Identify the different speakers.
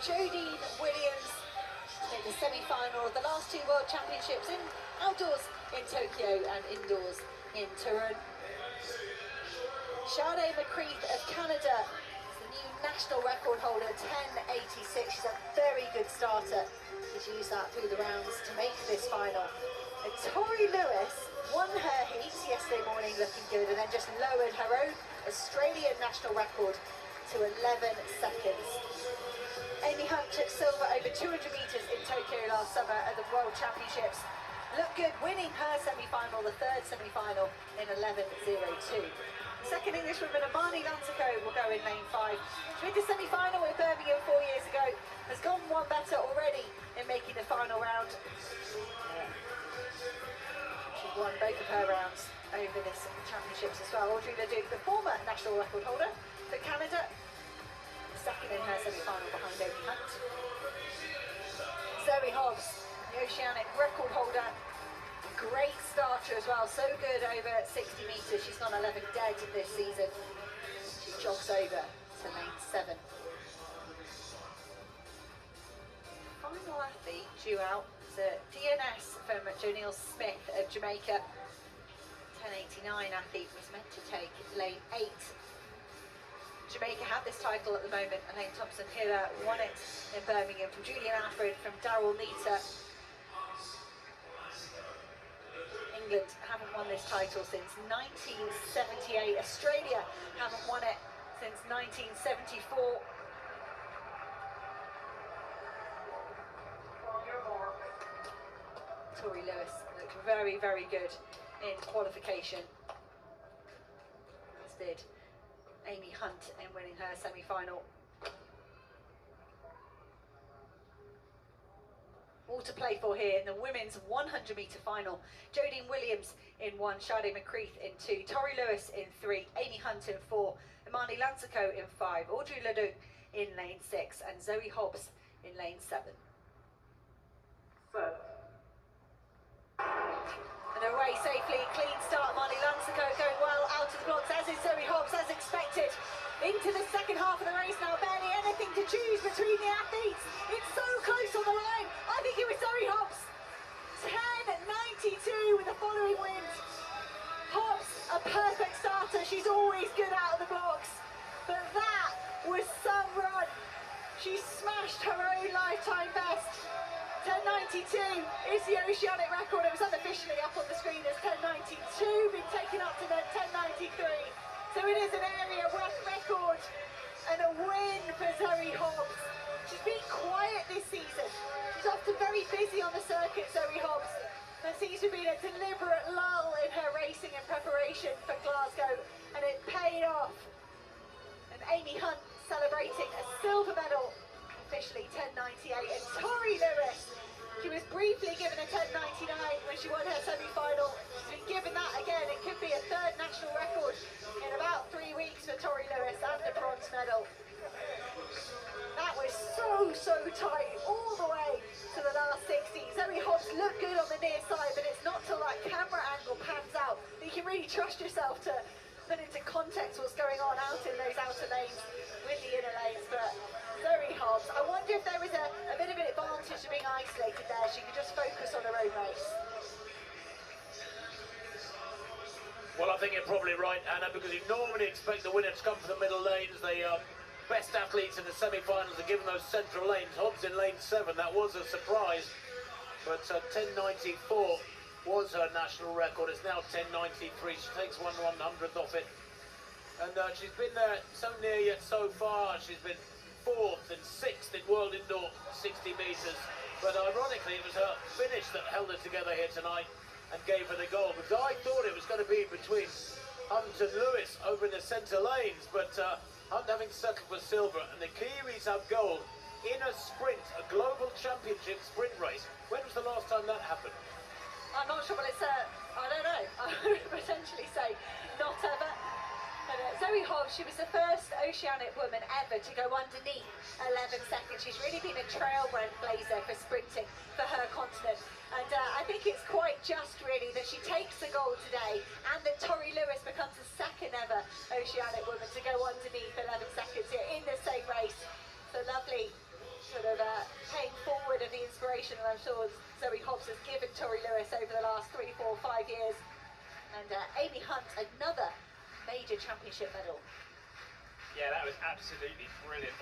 Speaker 1: Jodine Williams in the semi-final of the last two World Championships in outdoors in Tokyo and indoors in Turin. Sade McCreath of Canada is the new national record holder, 10.86. She's a very good starter. She's used that through the rounds to make this final. And Tori Lewis won her heat yesterday morning looking good, and then just lowered her own Australian national record to 11 seconds. Amy Hunt took silver over 200 metres in Tokyo last summer at the World Championships. Looked good, winning her semi-final, the third semi-final, in 11.02. Second Englishwoman, Amani Lansico, will go in lane 5. She made the semi-final in Birmingham 4 years ago, has gone one better already in making the final round. She won both of her rounds over this championships as well. Audrey Leduc, the former national record holder for Canada, second in her semi-final behind Amy Hunt. Zoe Hobbs, the Oceanic record holder, great starter as well, so good over 60 metres. She's gone 11 dead this season. She jogs over to lane 7. Final athlete due out is a DNS from Jonelle Smith of Jamaica. 10.89 athlete was meant to take lane 8. Jamaica have this title at the moment. Elaine Thompson-Hiller won it in Birmingham from Julian Alfred, from Daryl Neater. England haven't won this title since 1978. Australia haven't won it since 1974. Tori Lewis looked very, very good in qualification, as did Amy Hunt in winning her semi-final. All to play for here in the women's 100 metre final. Jodine Williams in 1, Sade McCreath in 2, Tori Lewis in 3, Amy Hunt in 4, Amani Lansico in 5, Audrey Leduc in lane 6, and Zoe Hobbs in lane 7. And away safely, clean start. Amani Lansico going well out of the blocks, as is Zoe Hobbs, as expected. Into the second half of the race now, barely anything to choose between the athletes. It's so close on the line. I think it was Zoe Hobbs. 10.92 with the following wind. Hobbs, a perfect starter. She's always good out of the blocks. But that was some run. She smashed her own lifetime best. 10.92 is the Oceanic record. It was unofficially up on the screen as 10.92, been taken up to then 10.93. So it is an area record and a win for Zoe Hobbs. She's been quiet this season. She's often very busy on the circuit, Zoe Hobbs. There seems to have been a deliberate lull in her racing and preparation for Glasgow, and it paid off. And Amy Hunt celebrating a silver medal, officially 10.98, and Tori Lewis, she was briefly given a 10.99 when she won her semi-final. She's been given that again. It could be a third national record in about 3 weeks for Tori Lewis, and a bronze medal. That was so tight all the way to the last 60. Zoe Hobbs looked good on the near side, but it's not till that camera angle pans out that you can really trust yourself to put into context what's going on out in those outer lanes with the inner lanes. But Zoe Hobbs, I wonder if there was a bit of an advantage to being isolated there. She could just focus on her own race.
Speaker 2: Well, I think you're probably right, Anna, because you normally expect the winner to come from the middle lanes. The best athletes in the semi-finals are given those central lanes. Hobbs in lane 7, that was a surprise. But 10.94 was her national record. It's now 10.93. She takes 1/100th off it. And she's been there so near yet so far. She's been 4th and 6th in World Indoor 60 metres. But ironically, it was her finish that held her together here tonight and gave her the gold. Because I thought it was going to be between Hunt and Lewis over in the centre lanes, but Hunt having settled for silver, and the Kiwis have gold in a sprint, a global championship sprint race. When was the last time that happened?
Speaker 1: I'm not sure, but it's I don't know. I would potentially say not ever. But Zoe Hobbs, she was the first Oceanic woman ever to go underneath 11 seconds. She's really been a trailblazer for sprinting for her continent. And I think it's quite just, really, that she takes the gold today, and that Tori Lewis becomes the second ever Oceanic woman to go underneath 11 seconds here in the same race. So lovely to inspiration, and I'm sure Zoe Hobbs has given Tori Lewis over the last 3, 4, 5 years. And Amy Hunt, another major championship medal.
Speaker 3: Yeah, that was absolutely brilliant.